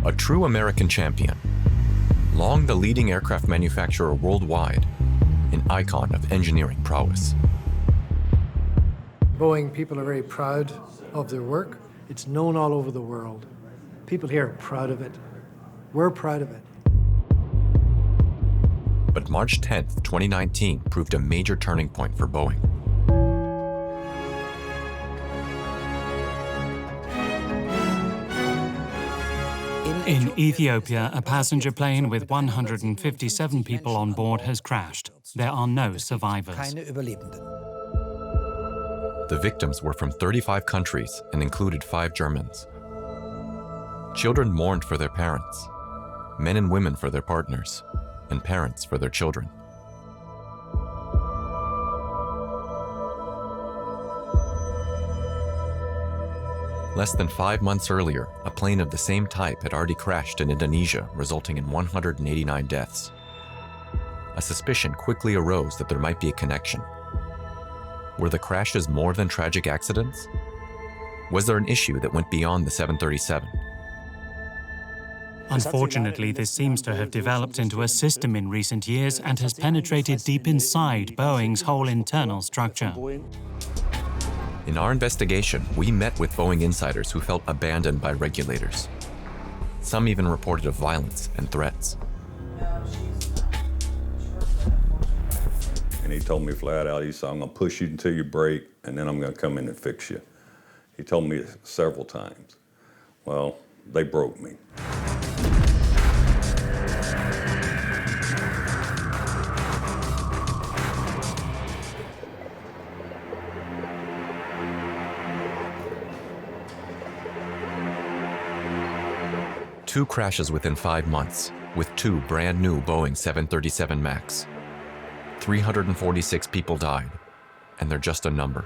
A true American champion, long the leading aircraft manufacturer worldwide, an icon of engineering prowess. Boeing people are very proud of their work. It's known all over the world. People here are proud of it. We're proud of it. But March 10th, 2019 proved a major turning point for Boeing. In Ethiopia, a passenger plane with 157 people on board has crashed. There are no survivors. The victims were from 35 countries and included 5 Germans. Children mourned for their parents, men and women for their partners, and parents for their children. Less than 5 months earlier, a plane of the same type had already crashed in Indonesia, resulting in 189 deaths. A suspicion quickly arose that there might be a connection. Were the crashes more than tragic accidents? Was there an issue that went beyond the 737? Unfortunately, this seems to have developed into a system in recent years and has penetrated deep inside Boeing's whole internal structure. In our investigation, we met with Boeing insiders who felt abandoned by regulators. Some even reported of violence and threats. And he told me flat out, he said, I'm gonna push you until you break, and then I'm gonna come in and fix you. He told me it several times. Well, they broke me. Two crashes within 5 months, with 2 brand new Boeing 737 MAX. 346 people died, and they're just a number.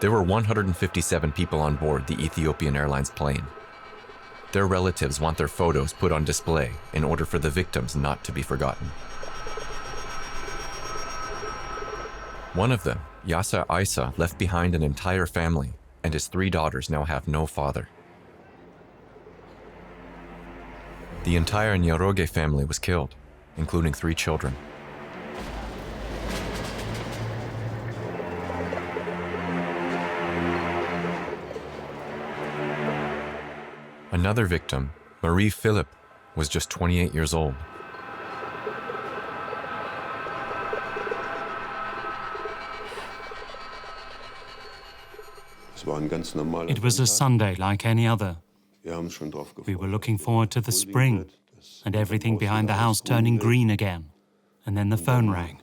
There were 157 people on board the Ethiopian Airlines plane. Their relatives want their photos put on display in order for the victims not to be forgotten. One of them, Yasser Isa, left behind an entire family, and his 3 daughters now have no father. The entire Njoroge family was killed, including 3 children. Another victim, Marie Philipp, was just 28 years old. It was a Sunday like any other. We were looking forward to the spring and everything behind the house turning green again. And then the phone rang.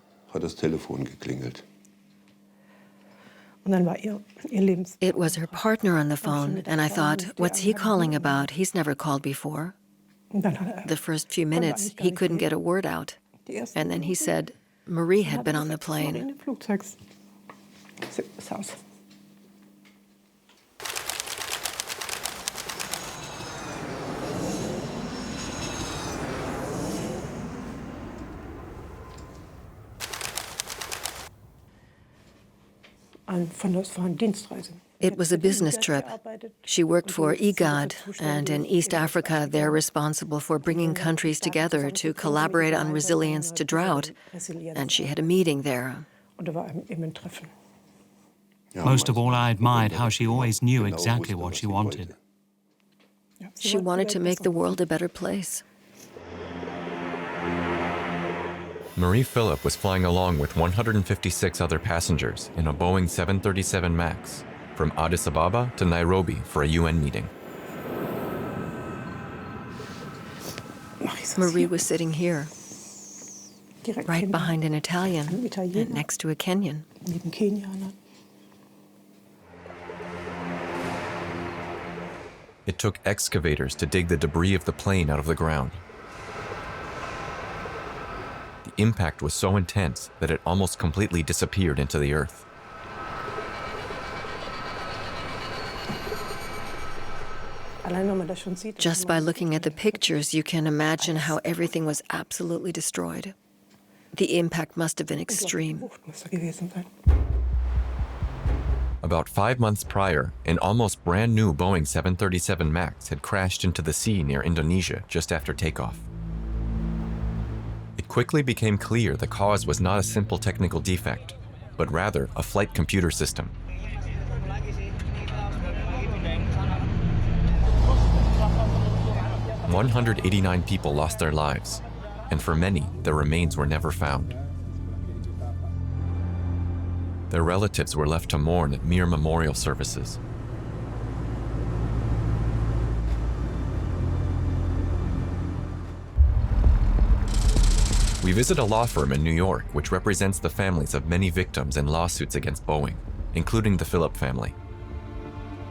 It was her partner on the phone, and I thought, what's he calling about? He's never called before. The first few minutes, he couldn't get a word out. And then he said Marie had been on the plane. It was a business trip. She worked for IGAD, and in East Africa, they're responsible for bringing countries together to collaborate on resilience to drought, and she had a meeting there. Most of all, I admired how she always knew exactly what she wanted. She wanted to make the world a better place. Marie Philipp was flying along with 156 other passengers in a Boeing 737 MAX from Addis Ababa to Nairobi for a UN meeting. Marie was sitting here, right behind an Italian and next to a Kenyan. It took excavators to dig the debris of the plane out of the ground. The impact was so intense that it almost completely disappeared into the earth. Just by looking at the pictures, you can imagine how everything was absolutely destroyed. The impact must have been extreme. About 5 months prior, an almost brand new Boeing 737 MAX had crashed into the sea near Indonesia just after takeoff. It quickly became clear the cause was not a simple technical defect, but rather a flight computer system. "189 people lost their lives, and for many, their remains were never found. Their relatives were left to mourn at mere memorial services. We visit a law firm in New York which represents the families of many victims in lawsuits against Boeing, including the Philip family.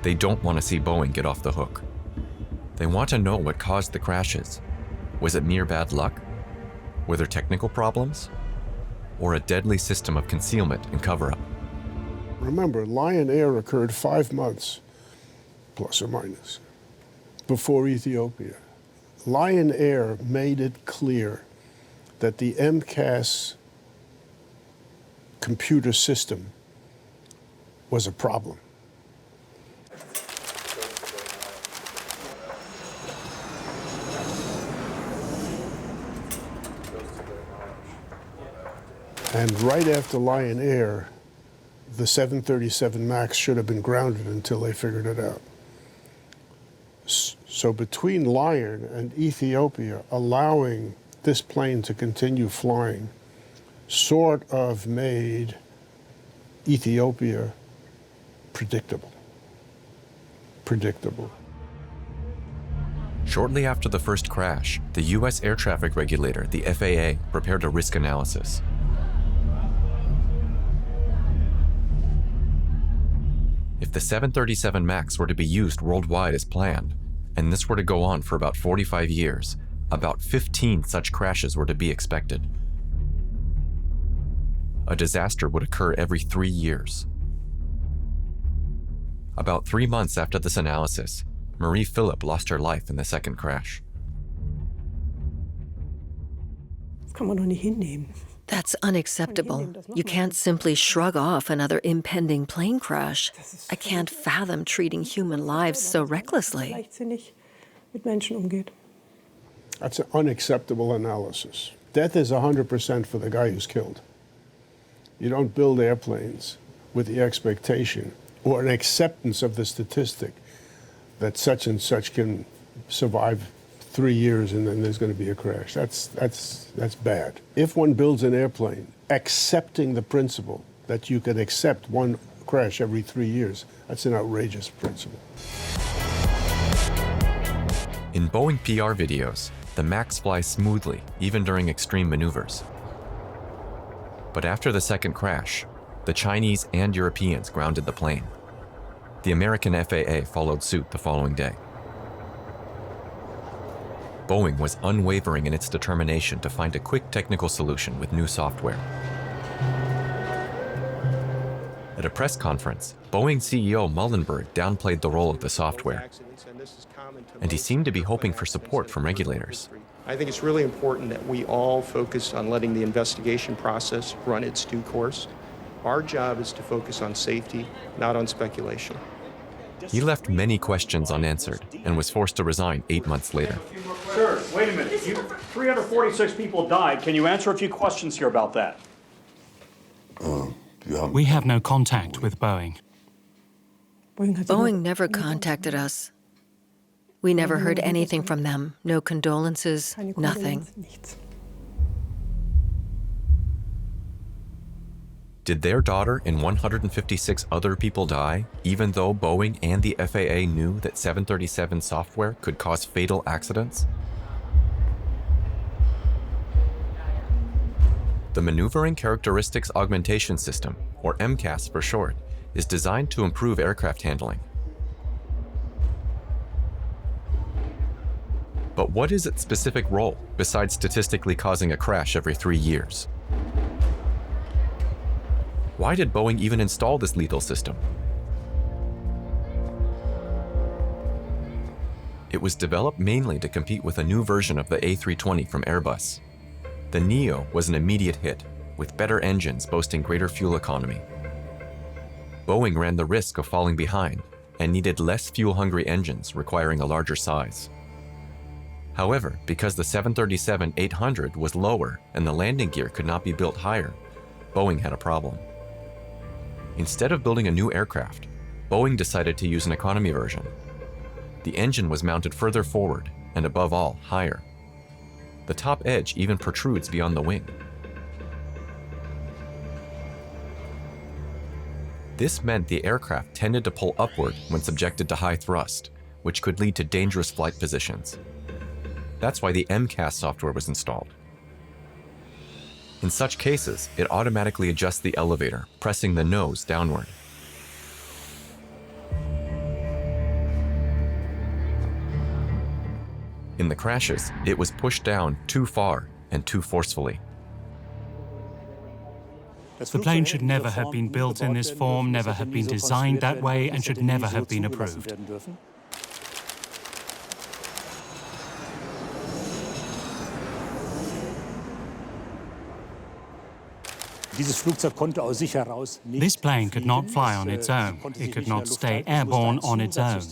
They don't want to see Boeing get off the hook. They want to know what caused the crashes. Was it mere bad luck? Were there technical problems? Or a deadly system of concealment and cover-up? Remember, Lion Air occurred 5 months, plus or minus, before Ethiopia. Lion Air made it clear that the MCAS computer system was a problem. And right after Lion Air, the 737 MAX should have been grounded until they figured it out. So between Lion and Ethiopia, allowing this plane to continue flying sort of made Ethiopia predictable. Shortly after the first crash, the US air traffic regulator, the FAA, prepared a risk analysis. If the 737 MAX were to be used worldwide as planned, and this were to go on for about 45 years, about 15 such crashes were to be expected. A disaster would occur every 3 years. About 3 months after this analysis, Marie Philip lost her life in the second crash. Das kann man doch nicht hinnehmen. That's unacceptable. You can't simply shrug off another impending plane crash. I can't fathom treating human lives so recklessly. Leichtsinnig mit Menschen umgeht. That's an unacceptable analysis. Death is 100% for the guy who's killed. You don't build airplanes with the expectation or an acceptance of the statistic that such and such can survive 3 years and then there's going to be a crash. That's bad. If one builds an airplane accepting the principle that you can accept one crash every 3 years, that's an outrageous principle. In Boeing PR videos, the MAX flies smoothly, even during extreme maneuvers. But after the second crash, the Chinese and Europeans grounded the plane. The American FAA followed suit the following day. Boeing was unwavering in its determination to find a quick technical solution with new software. At a press conference, Boeing CEO Mullenberg downplayed the role of the software, and he seemed to be hoping for support from regulators. I think it's really important that we all focus on letting the investigation process run its due course. Our job is to focus on safety, not on speculation. He left many questions unanswered and was forced to resign 8 months later. Sir, wait a minute. 346 people died. Can you answer a few questions here about that? We have no contact with Boeing. Boeing never contacted us. We never heard anything from them. No condolences, nothing. Did their daughter and 156 other people die, even though Boeing and the FAA knew that 737 software could cause fatal accidents? The Maneuvering Characteristics Augmentation System, or MCAS for short, is designed to improve aircraft handling. But what is its specific role, besides statistically causing a crash every 3 years? Why did Boeing even install this lethal system? It was developed mainly to compete with a new version of the A320 from Airbus. The Neo was an immediate hit, with better engines boasting greater fuel economy. Boeing ran the risk of falling behind and needed less fuel-hungry engines requiring a larger size. However, because the 737-800 was lower and the landing gear could not be built higher, Boeing had a problem. Instead of building a new aircraft, Boeing decided to use an economy version. The engine was mounted further forward and, above all, higher. The top edge even protrudes beyond the wing. This meant the aircraft tended to pull upward when subjected to high thrust, which could lead to dangerous flight positions. That's why the MCAS software was installed. In such cases, it automatically adjusts the elevator, pressing the nose downward. In the crashes, it was pushed down too far and too forcefully. The plane should never have been built in this form, never have been designed that way, and should never have been approved. This plane could not fly on its own. It could not stay airborne on its own.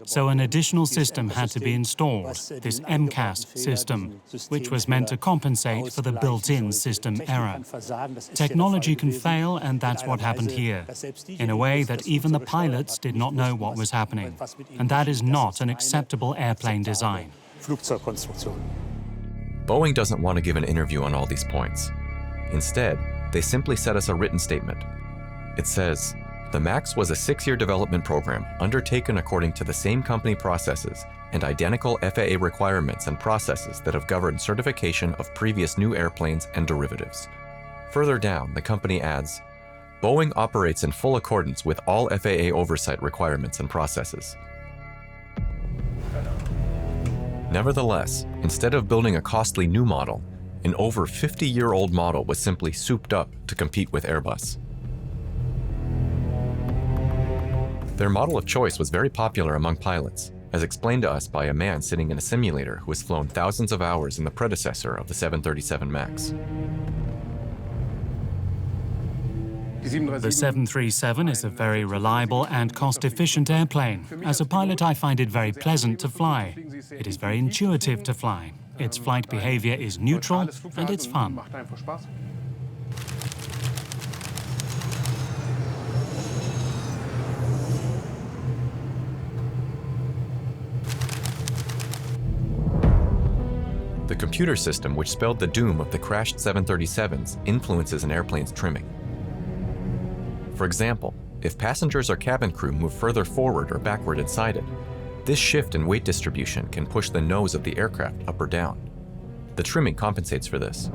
So an additional system had to be installed, this MCAS system, which was meant to compensate for the built-in system error. Technology can fail, and that's what happened here, in a way that even the pilots did not know what was happening. And that is not an acceptable airplane design. Boeing doesn't want to give an interview on all these points. Instead, they simply sent us a written statement. It says, "The MAX was a 6-year development program undertaken according to the same company processes and identical FAA requirements and processes that have governed certification of previous new airplanes and derivatives." Further down, the company adds, "Boeing operates in full accordance with all FAA oversight requirements and processes." Nevertheless, instead of building a costly new model, an over 50-year-old model was simply souped up to compete with Airbus. Their model of choice was very popular among pilots, as explained to us by a man sitting in a simulator who has flown thousands of hours in the predecessor of the 737 MAX. The 737 is a very reliable and cost-efficient airplane. As a pilot, I find it very pleasant to fly. It is very intuitive to fly. Its flight behavior is neutral, and it's fun. The computer system which spelled the doom of the crashed 737s influences an airplane's trimming. For example, if passengers or cabin crew move further forward or backward inside it, this shift in weight distribution can push the nose of the aircraft up or down. The trimming compensates for this.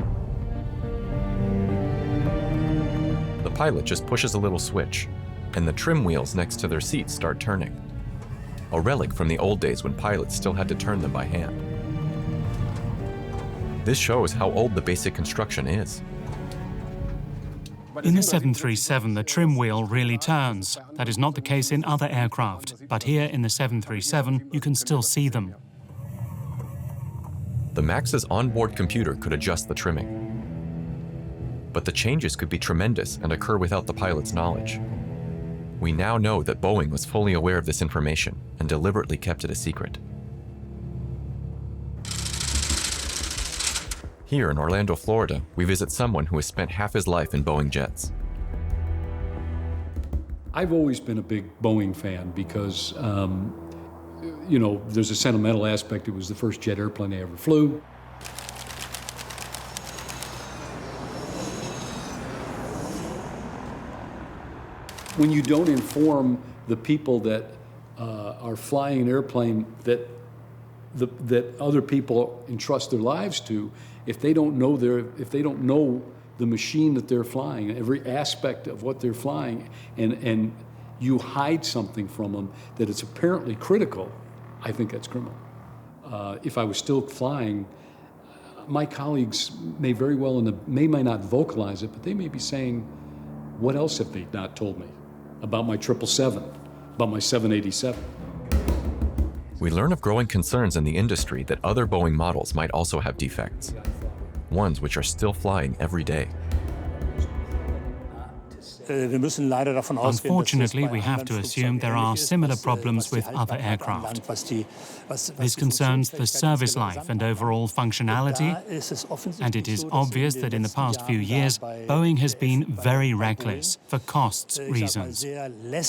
The pilot just pushes a little switch, and the trim wheels next to their seats start turning. A relic from the old days when pilots still had to turn them by hand. This shows how old the basic construction is. In the 737, the trim wheel really turns. That is not the case in other aircraft, but here in the 737, you can still see them. The MAX's onboard computer could adjust the trimming. But the changes could be tremendous and occur without the pilot's knowledge. We now know that Boeing was fully aware of this information and deliberately kept it a secret. Here in Orlando, Florida, we visit someone who has spent half his life in Boeing jets. I've always been a big Boeing fan because, there's a sentimental aspect. It was the first jet airplane I ever flew. When you don't inform the people that are flying an airplane that other people entrust their lives to, if they don't know the machine that they're flying, every aspect of what they're flying, and you hide something from them that it's apparently critical, I think that's criminal. If I was still flying, my colleagues may very well may not vocalize it, but they may be saying, what else have they not told me about my 777, about my 787? We learn of growing concerns in the industry that other Boeing models might also have defects, ones which are still flying every day. Unfortunately, we have to assume there are similar problems with other aircraft. This concerns the service life and overall functionality, and it is obvious that in the past few years, Boeing has been very reckless for costs reasons, and that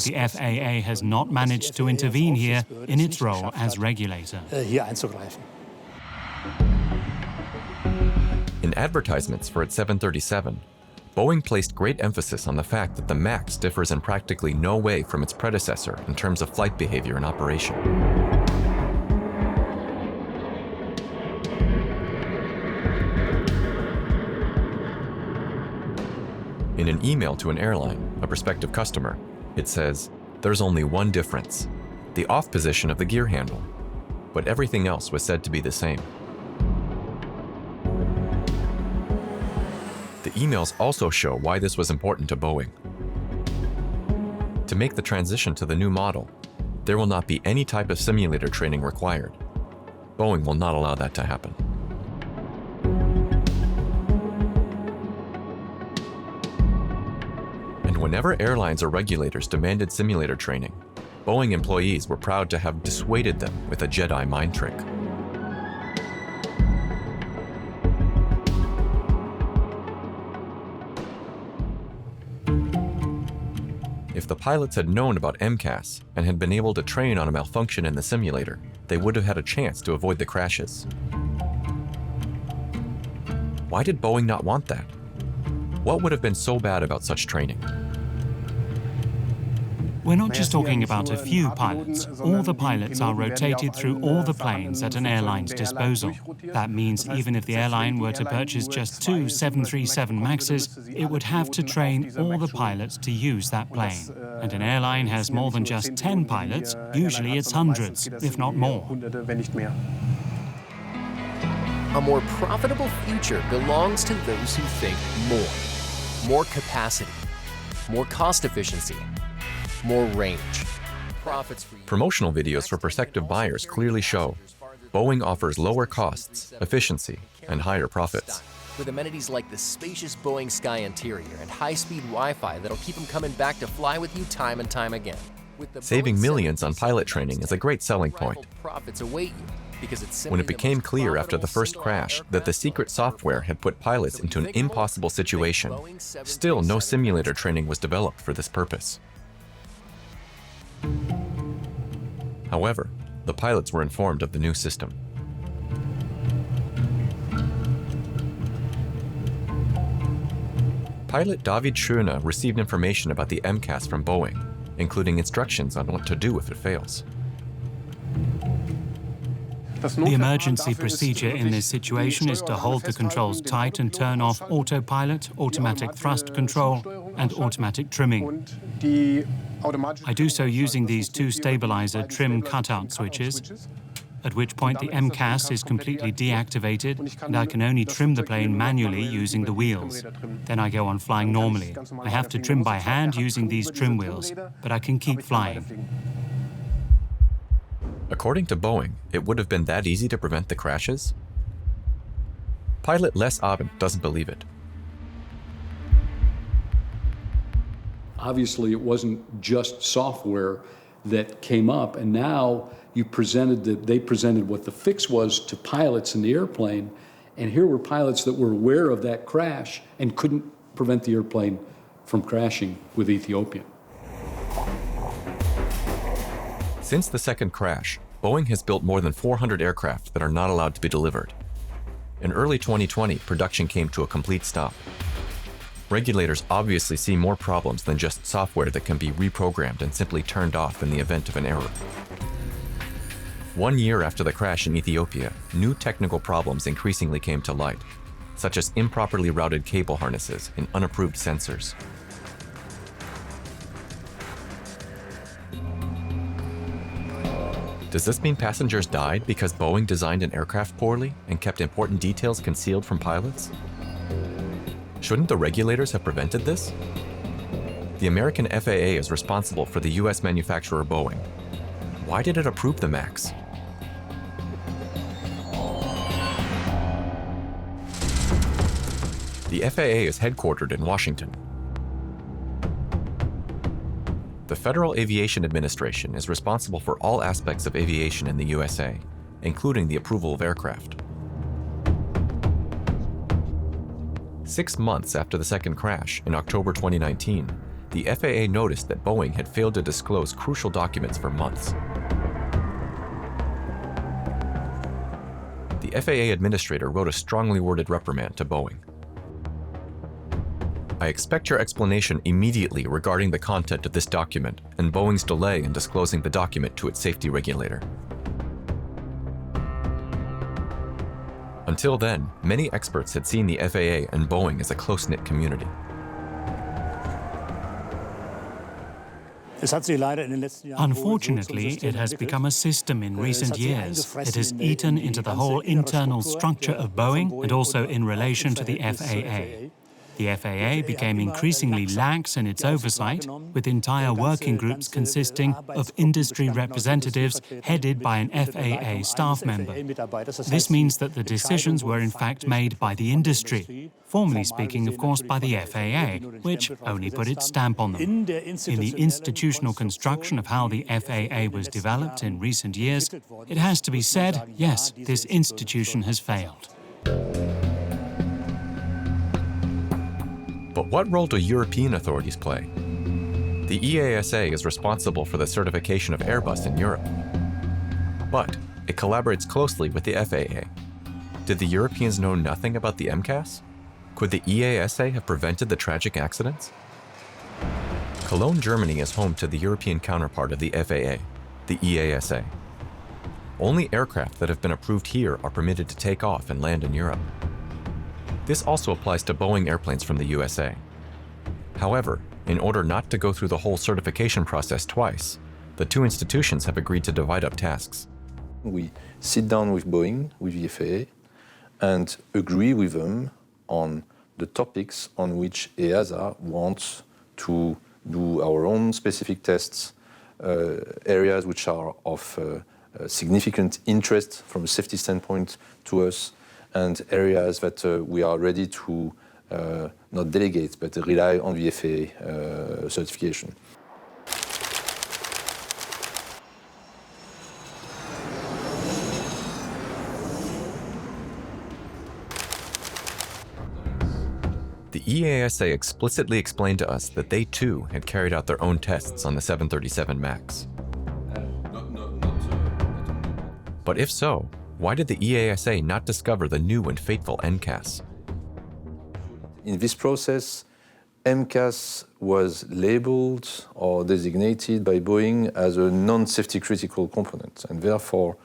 the FAA has not managed to intervene here in its role as regulator. In advertisements for its 737, Boeing placed great emphasis on the fact that the MAX differs in practically no way from its predecessor in terms of flight behavior and operation. In an email to an airline, a prospective customer, it says, "There's only one difference, the off position of the gear handle," but everything else was said to be the same. The emails also show why this was important to Boeing. To make the transition to the new model, there will not be any type of simulator training required. Boeing will not allow that to happen. And whenever airlines or regulators demanded simulator training, Boeing employees were proud to have dissuaded them with a Jedi mind trick. If the pilots had known about MCAS and had been able to train on a malfunction in the simulator, they would have had a chance to avoid the crashes. Why did Boeing not want that? What would have been so bad about such training? We're not just talking about a few pilots. All the pilots are rotated through all the planes at an airline's disposal. That means even if the airline were to purchase just 2 737 MAXes, it would have to train all the pilots to use that plane. And an airline has more than just 10 pilots, usually it's hundreds, if not more. A more profitable future belongs to those who think more. More capacity, more cost efficiency, more range. Promotional videos for prospective buyers clearly show Boeing offers lower costs, efficiency, and higher profits. With amenities like the spacious Boeing Sky Interior and high-speed Wi-Fi that'll keep them coming back to fly with you time and time again. Saving millions on pilot training is a great selling point. Profits await you because it's When it became clear after the first crash that the secret software had put pilots into an impossible situation, still no simulator training was developed for this purpose. However, the pilots were informed of the new system. Pilot David Schöne received information about the MCAS from Boeing, including instructions on what to do if it fails. The emergency procedure in this situation is to hold the controls tight and turn off autopilot, automatic thrust control, and automatic trimming. I do so using these 2 stabilizer trim cutout switches, at which point the MCAS is completely deactivated and I can only trim the plane manually using the wheels. Then I go on flying normally. I have to trim by hand using these trim wheels, but I can keep flying. According to Boeing, it would have been that easy to prevent the crashes? Pilot Les Abend doesn't believe it. Obviously, it wasn't just software that came up, and now they presented what the fix was to pilots in the airplane, and here were pilots that were aware of that crash and couldn't prevent the airplane from crashing with Ethiopia. Since the second crash, Boeing has built more than 400 aircraft that are not allowed to be delivered. In early 2020, production came to a complete stop. Regulators obviously see more problems than just software that can be reprogrammed and simply turned off in the event of an error. 1 year after the crash in Ethiopia, new technical problems increasingly came to light, such as improperly routed cable harnesses and unapproved sensors. Does this mean passengers died because Boeing designed an aircraft poorly and kept important details concealed from pilots? Shouldn't the regulators have prevented this? The American FAA is responsible for the US manufacturer Boeing. Why did it approve the MAX? The FAA is headquartered in Washington. The Federal Aviation Administration is responsible for all aspects of aviation in the USA, including the approval of aircraft. 6 months after the second crash, in October 2019, the FAA noticed that Boeing had failed to disclose crucial documents for months. The FAA administrator wrote a strongly worded reprimand to Boeing. I expect your explanation immediately regarding the content of this document and Boeing's delay in disclosing the document to its safety regulator. Until then, many experts had seen the FAA and Boeing as a close-knit community. Unfortunately, it has become a system in recent years. It has eaten into the whole internal structure of Boeing and also in relation to the FAA. The FAA became increasingly lax in its oversight, with entire working groups consisting of industry representatives headed by an FAA staff member. This means that the decisions were in fact made by the industry, formally speaking, of course, by the FAA, which only put its stamp on them. In the institutional construction of how the FAA was developed in recent years, it has to be said, yes, this institution has failed. But what role do European authorities play? The EASA is responsible for the certification of Airbus in Europe. But it collaborates closely with the FAA. Did the Europeans know nothing about the MCAS? Could the EASA have prevented the tragic accidents? Cologne, Germany is home to the European counterpart of the FAA, the EASA. Only aircraft that have been approved here are permitted to take off and land in Europe. This also applies to Boeing airplanes from the USA. However, in order not to go through the whole certification process twice, the two institutions have agreed to divide up tasks. We sit down with Boeing, with the FAA, and agree with them on the topics on which EASA wants to do our own specific tests, areas which are of significant interest from a safety standpoint to us, and areas that we are ready to not delegate, but rely on the FAA certification. The EASA explicitly explained to us that they too had carried out their own tests on the 737 MAX. But if so, why did the EASA not discover the new and fateful MCAS? In this process, MCAS was labeled or designated by Boeing as a non-safety critical component, and therefore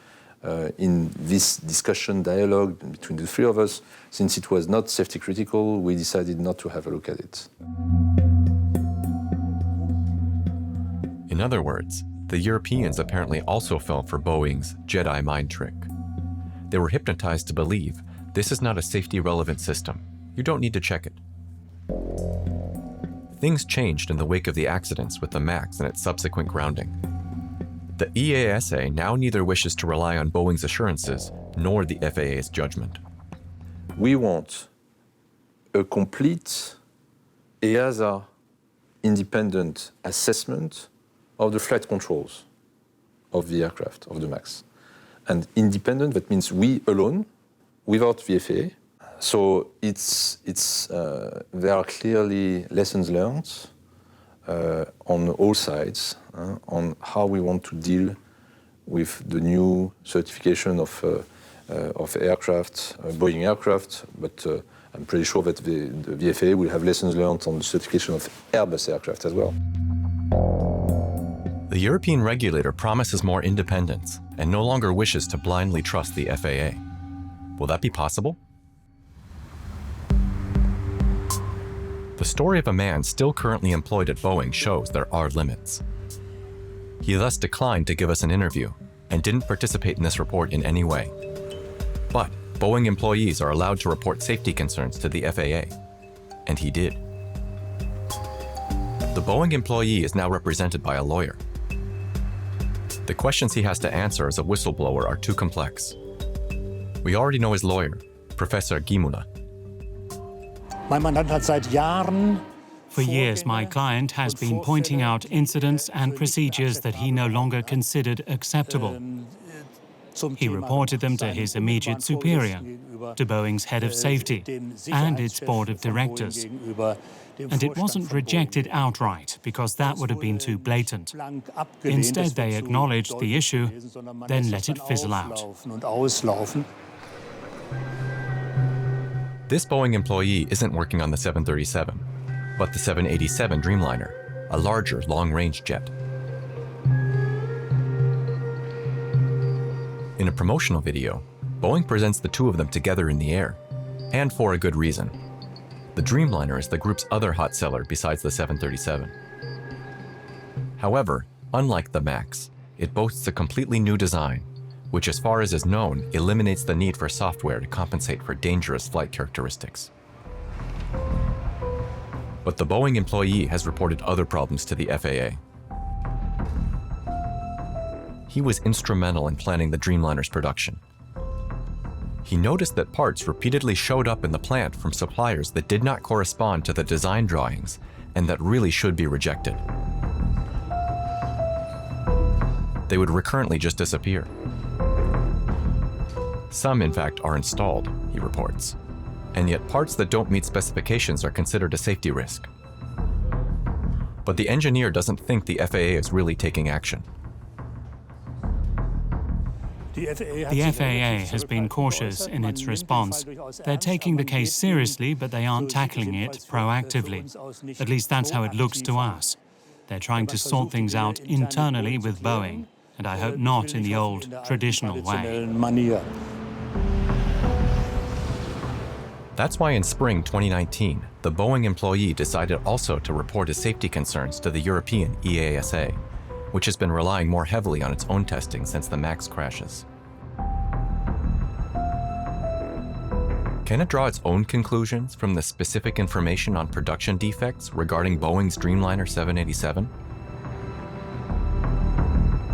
in this discussion dialogue between the three of us, since it was not safety critical, we decided not to have a look at it. In other words, the Europeans apparently also fell for Boeing's Jedi mind trick. They were hypnotized to believe this is not a safety-relevant system. You don't need to check it. Things changed in the wake of the accidents with the MAX and its subsequent grounding. The EASA now neither wishes to rely on Boeing's assurances nor the FAA's judgment. We want a complete EASA independent assessment of the flight controls of the aircraft, of the MAX. And independent, that means we alone, without the FAA. So there are clearly lessons learned on all sides on how we want to deal with the new certification of aircraft, Boeing aircraft, but I'm pretty sure that the FAA will have lessons learned on the certification of Airbus aircraft as well. The European regulator promises more independence and no longer wishes to blindly trust the FAA. Will that be possible? The story of a man still currently employed at Boeing shows there are limits. He thus declined to give us an interview and didn't participate in this report in any way. But Boeing employees are allowed to report safety concerns to the FAA, and he did. The Boeing employee is now represented by a lawyer. The questions he has to answer as a whistleblower are too complex. We already know his lawyer, Professor Gimula. Mein Mandant hat seit Jahren For years, my client has been pointing out incidents and procedures that he no longer considered acceptable. He reported them to his immediate superior, to Boeing's head of safety and its board of directors. And it wasn't rejected outright, because that would have been too blatant. Instead, they acknowledged the issue, then let it fizzle out. This Boeing employee isn't working on the 737, but the 787 Dreamliner, a larger, long-range jet. In a promotional video, Boeing presents the two of them together in the air, and for a good reason. The Dreamliner is the group's other hot seller besides the 737. However, unlike the MAX, it boasts a completely new design, which as far as is known, eliminates the need for software to compensate for dangerous flight characteristics. But the Boeing employee has reported other problems to the FAA. He was instrumental in planning the Dreamliner's production. He noticed that parts repeatedly showed up in the plant from suppliers that did not correspond to the design drawings and that really should be rejected. They would recurrently just disappear. Some, in fact, are installed, he reports, and yet parts that don't meet specifications are considered a safety risk. But the engineer doesn't think the FAA is really taking action. The FAA has been cautious in its response. They're taking the case seriously, but they aren't tackling it proactively. At least that's how it looks to us. They're trying to sort things out internally with Boeing, and I hope not in the old, traditional way. That's why in spring 2019, the Boeing employee decided also to report his safety concerns to the European EASA, which has been relying more heavily on its own testing since the MAX crashes. Can it draw its own conclusions from the specific information on production defects regarding Boeing's Dreamliner 787?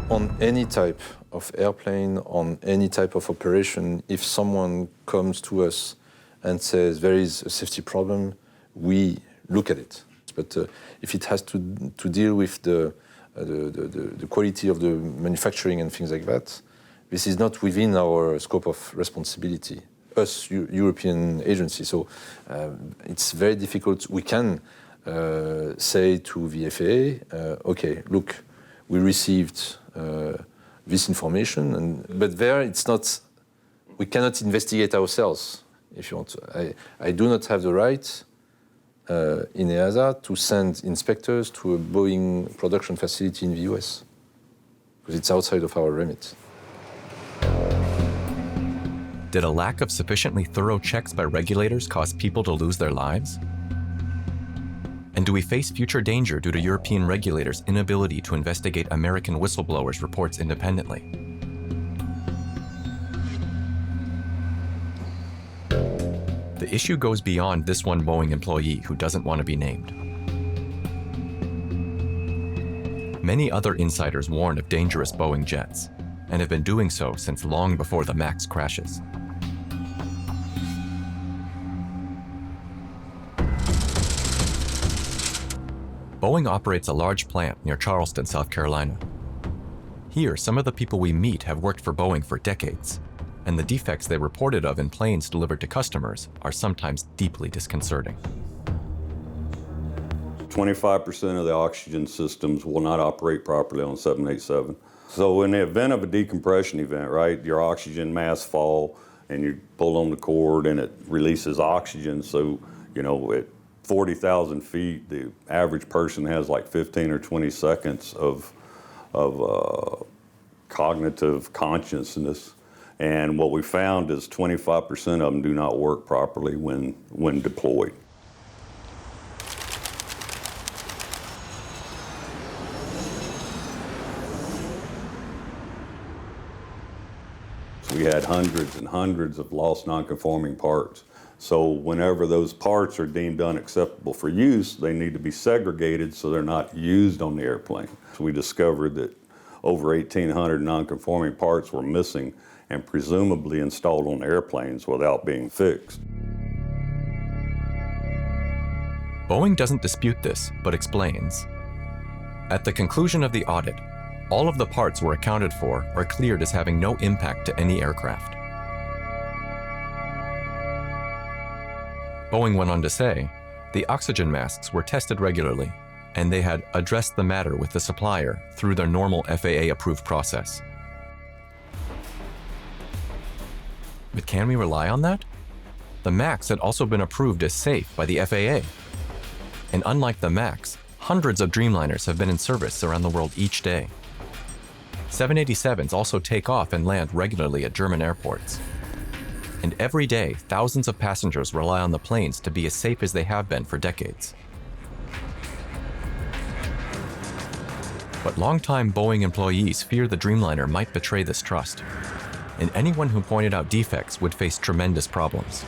On any type of airplane, on any type of operation, if someone comes to us and says there is a safety problem, we look at it. But if it has to deal with the quality of the manufacturing and things like that, this is not within our scope of responsibility, us European agency. So it's very difficult. We can say to the FAA, okay, look, we received this information, but there it's not, we cannot investigate ourselves, if you want to. I do not have the right in EASA to send inspectors to a Boeing production facility in the US, because it's outside of our remit. Did a lack of sufficiently thorough checks by regulators cause people to lose their lives? And do we face future danger due to European regulators' inability to investigate American whistleblowers' reports independently? The issue goes beyond this one Boeing employee who doesn't want to be named. Many other insiders warn of dangerous Boeing jets, and have been doing so since long before the MAX crashes. Boeing operates a large plant near Charleston, South Carolina. Here, some of the people we meet have worked for Boeing for decades, and the defects they reported of in planes delivered to customers are sometimes deeply disconcerting. 25% of the oxygen systems will not operate properly on 787. So in the event of a decompression event, right, your oxygen mass fall and you pull on the cord and it releases oxygen. So, you know, at 40,000 feet, the average person has like 15 or 20 seconds of cognitive consciousness. And what we found is 25% of them do not work properly when deployed. So we had hundreds and hundreds of lost non-conforming parts. So whenever those parts are deemed unacceptable for use, they need to be segregated so they're not used on the airplane. So we discovered that over 1,800 non-conforming parts were missing and presumably installed on airplanes without being fixed. Boeing doesn't dispute this, but explains. At the conclusion of the audit, all of the parts were accounted for or cleared as having no impact to any aircraft. Boeing went on to say, the oxygen masks were tested regularly, and they had addressed the matter with the supplier through their normal FAA-approved process. But can we rely on that? The MAX had also been approved as safe by the FAA. And unlike the MAX, hundreds of Dreamliners have been in service around the world each day. 787s also take off and land regularly at German airports. And every day, thousands of passengers rely on the planes to be as safe as they have been for decades. But longtime Boeing employees fear the Dreamliner might betray this trust, and anyone who pointed out defects would face tremendous problems.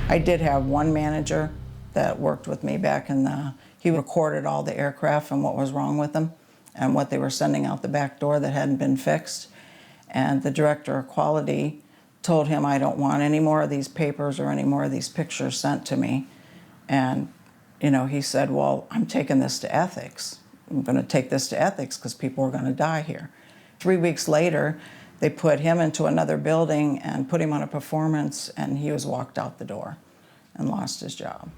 I did have one manager that worked with me back in he recorded all the aircraft and what was wrong with them and what they were sending out the back door that hadn't been fixed. And the director of quality told him, I don't want any more of these papers or any more of these pictures sent to me. And, he said, well, I'm taking this to ethics. I'm going to take this to ethics because people are going to die here. 3 weeks later, they put him into another building and put him on a performance, and he was walked out the door and lost his job.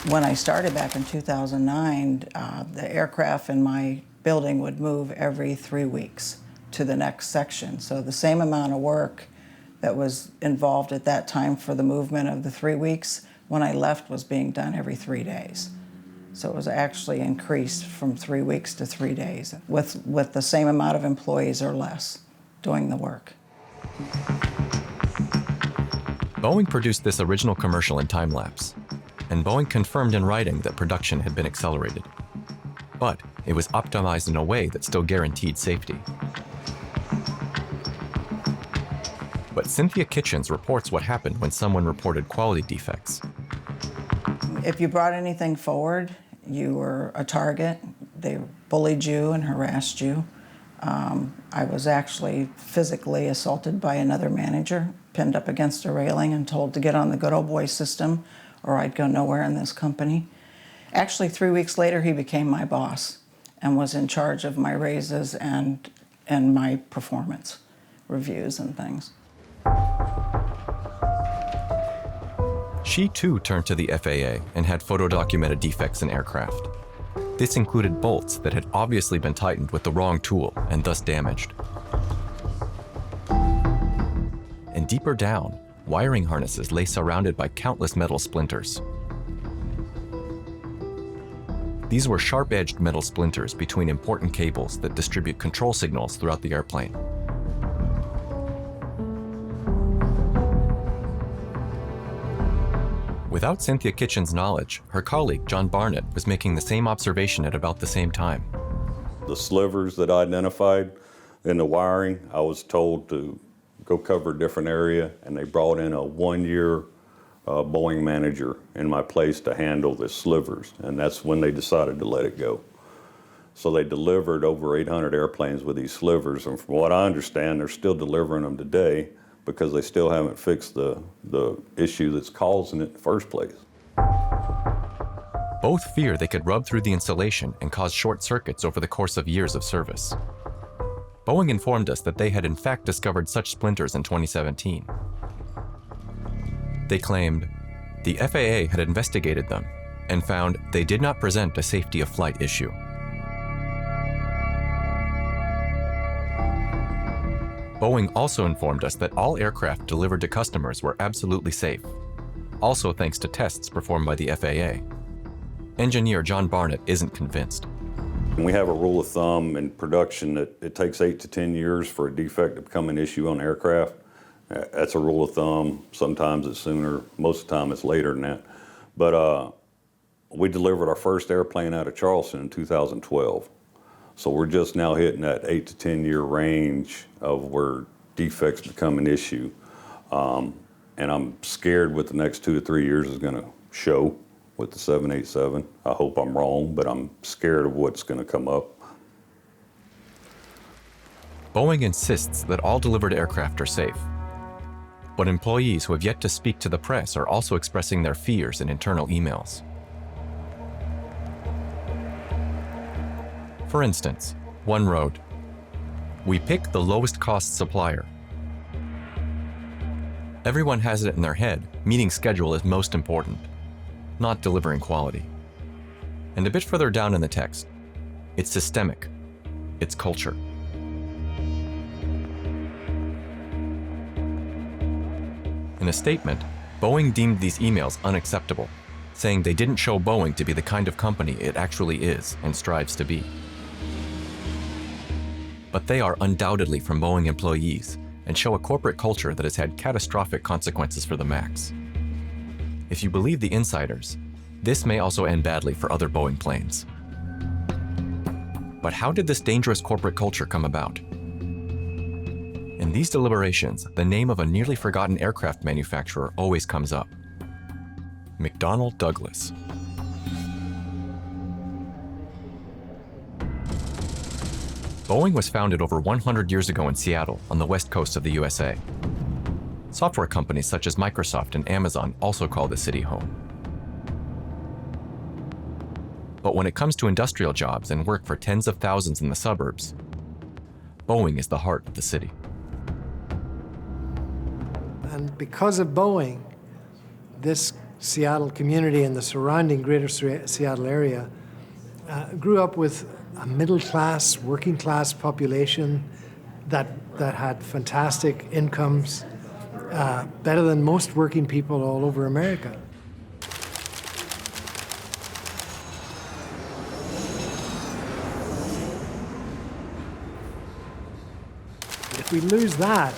When I started back in 2009, the aircraft in my building would move every 3 weeks to the next section. So the same amount of work that was involved at that time for the movement of the 3 weeks, when I left, was being done every 3 days. So it was actually increased from 3 weeks to 3 days with the same amount of employees or less doing the work. Boeing produced this original commercial in time-lapse, and Boeing confirmed in writing that production had been accelerated. But it was optimized in a way that still guaranteed safety. But Cynthia Kitchens reports what happened when someone reported quality defects. If you brought anything forward, you were a target. They bullied you and harassed you. I was actually physically assaulted by another manager, pinned up against a railing and told to get on the good old boy system or I'd go nowhere in this company. Actually, 3 weeks later, he became my boss and was in charge of my raises and my performance reviews and things. She too turned to the FAA and had photo-documented defects in aircraft. This included bolts that had obviously been tightened with the wrong tool and thus damaged. And deeper down, wiring harnesses lay surrounded by countless metal splinters. These were sharp-edged metal splinters between important cables that distribute control signals throughout the airplane. Without Cynthia Kitchens' knowledge, her colleague, John Barnett, was making the same observation at about the same time. The slivers that I identified in the wiring, I was told to go cover a different area, and they brought in a one-year Boeing manager in my place to handle the slivers, and that's when they decided to let it go. So they delivered over 800 airplanes with these slivers, and from what I understand, they're still delivering them today because they still haven't fixed the issue that's causing it in the first place. Both fear they could rub through the insulation and cause short circuits over the course of years of service. Boeing informed us that they had in fact discovered such splinters in 2017. They claimed the FAA had investigated them and found they did not present a safety of flight issue. Boeing also informed us that all aircraft delivered to customers were absolutely safe, also thanks to tests performed by the FAA. Engineer John Barnett isn't convinced. We have a rule of thumb in production that it takes 8 to 10 years for a defect to become an issue on aircraft. That's a rule of thumb. Sometimes it's sooner, most of the time it's later than that. But we delivered our first airplane out of Charleston in 2012. So we're just now hitting that 8 to 10 year range of where defects become an issue. And I'm scared what the next 2 to 3 years is gonna show with the 787. I hope I'm wrong, but I'm scared of what's gonna come up. Boeing insists that all delivered aircraft are safe. But employees who have yet to speak to the press are also expressing their fears in internal emails. For instance, one wrote, "We pick the lowest cost supplier. Everyone has it in their head, meeting schedule is most important, not delivering quality." And a bit further down in the text, it's systemic, it's culture. In a statement, Boeing deemed these emails unacceptable, saying they didn't show Boeing to be the kind of company it actually is and strives to be. But they are undoubtedly from Boeing employees and show a corporate culture that has had catastrophic consequences for the MAX. If you believe the insiders, this may also end badly for other Boeing planes. But how did this dangerous corporate culture come about? In these deliberations, the name of a nearly forgotten aircraft manufacturer always comes up: McDonnell Douglas. Boeing was founded over 100 years ago in Seattle on the west coast of the USA. Software companies such as Microsoft and Amazon also call the city home. But when it comes to industrial jobs and work for tens of thousands in the suburbs, Boeing is the heart of the city. And because of Boeing, this Seattle community and the surrounding greater Seattle area grew up with a middle-class, working-class population that had fantastic incomes, better than most working people all over America. If we lose that,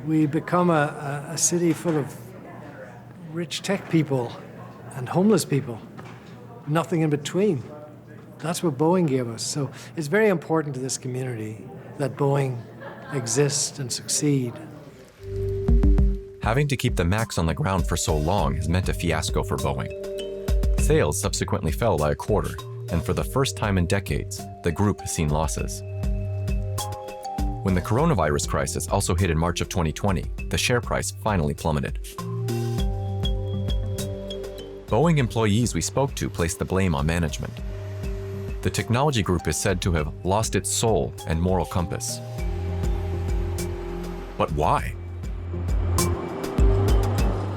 we become a city full of rich tech people and homeless people, nothing in between. That's what Boeing gave us. So it's very important to this community that Boeing exists and succeed. Having to keep the MAX on the ground for so long has meant a fiasco for Boeing. Sales subsequently fell by a quarter, and for the first time in decades, the group has seen losses. When the coronavirus crisis also hit in March of 2020, the share price finally plummeted. Boeing employees we spoke to placed the blame on management. The technology group is said to have lost its soul and moral compass. But why?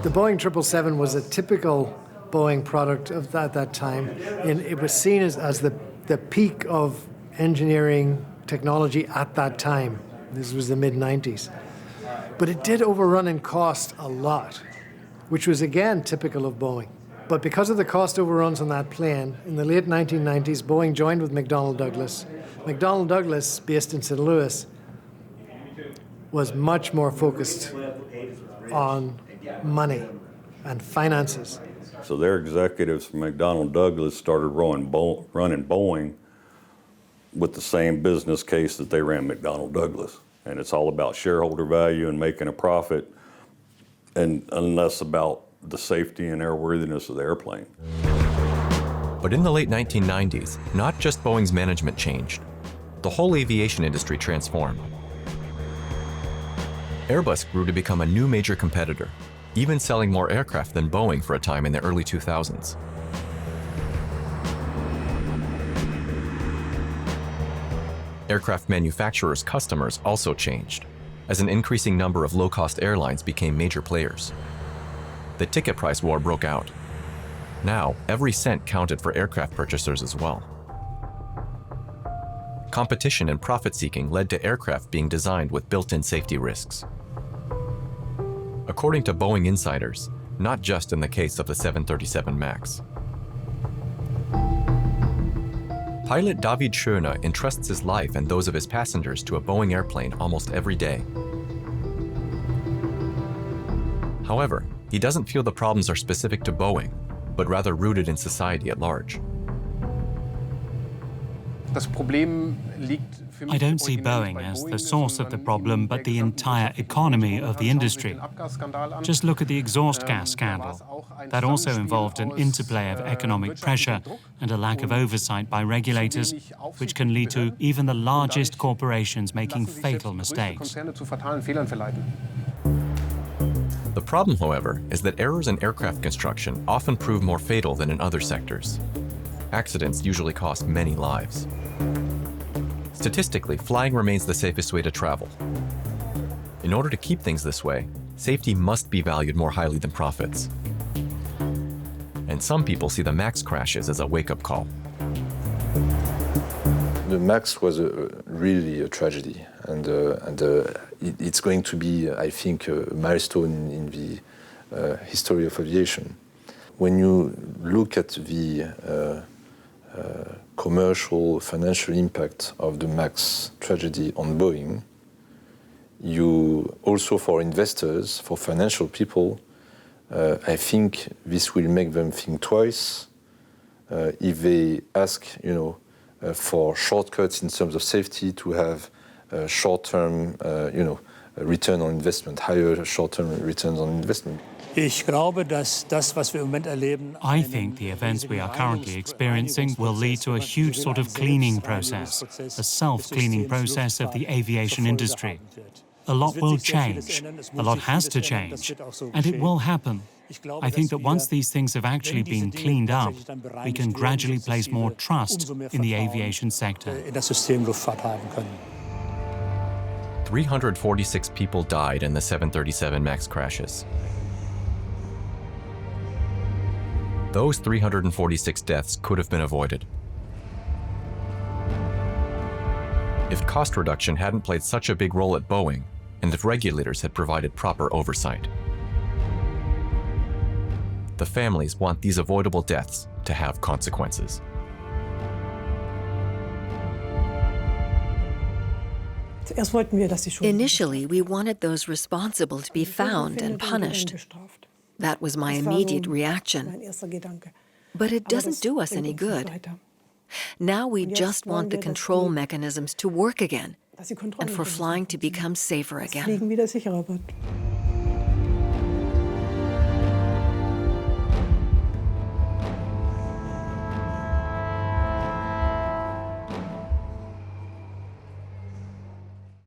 The Boeing 777 was a typical Boeing product of that time. And it was seen as the peak of engineering technology at that time. This was the mid-90s. But it did overrun in cost a lot, which was again typical of Boeing. But because of the cost overruns on that plane, in the late 1990s, Boeing joined with McDonnell Douglas. McDonnell Douglas, based in St. Louis, was much more focused on money and finances. So their executives from McDonnell Douglas started running Boeing with the same business case that they ran McDonnell Douglas. And it's all about shareholder value and making a profit, and less about the safety and airworthiness of the airplane. But in the late 1990s, not just Boeing's management changed. The whole aviation industry transformed. Airbus grew to become a new major competitor, even selling more aircraft than Boeing for a time in the early 2000s. Aircraft manufacturers' customers also changed, as an increasing number of low-cost airlines became major players. The ticket price war broke out. Now, every cent counted for aircraft purchasers as well. Competition and profit-seeking led to aircraft being designed with built-in safety risks. According to Boeing insiders, not just in the case of the 737 MAX. Pilot David Schöner entrusts his life and those of his passengers to a Boeing airplane almost every day. However, he doesn't feel the problems are specific to Boeing, but rather rooted in society at large. I don't see Boeing as the source of the problem, but the entire economy of the industry. Just look at the exhaust gas scandal. That also involved an interplay of economic pressure and a lack of oversight by regulators, which can lead to even the largest corporations making fatal mistakes. The problem, however, is that errors in aircraft construction often prove more fatal than in other sectors. Accidents usually cost many lives. Statistically, flying remains the safest way to travel. In order to keep things this way, safety must be valued more highly than profits. And some people see the MAX crashes as a wake-up call. The MAX was really a tragedy, and it's going to be, I think, a milestone in the history of aviation. When you look at the commercial, financial impact of the MAX tragedy on Boeing, you also, for investors, for financial people, I think this will make them think twice if they ask, for shortcuts in terms of safety to have short-term, return on investment, higher short-term returns on investment. I think the events we are currently experiencing will lead to a huge sort of cleaning process, a self-cleaning process of the aviation industry. A lot will change, a lot has to change, and it will happen. I think that once these things have actually been cleaned up, we can gradually place more trust in the aviation sector. 346 people died in the 737 MAX crashes. Those 346 deaths could have been avoided if cost reduction hadn't played such a big role at Boeing and if regulators had provided proper oversight. The families want these avoidable deaths to have consequences. Initially, we wanted those responsible to be found and punished. That was my immediate reaction. But it doesn't do us any good. Now we just want the control mechanisms to work again and for flying to become safer again.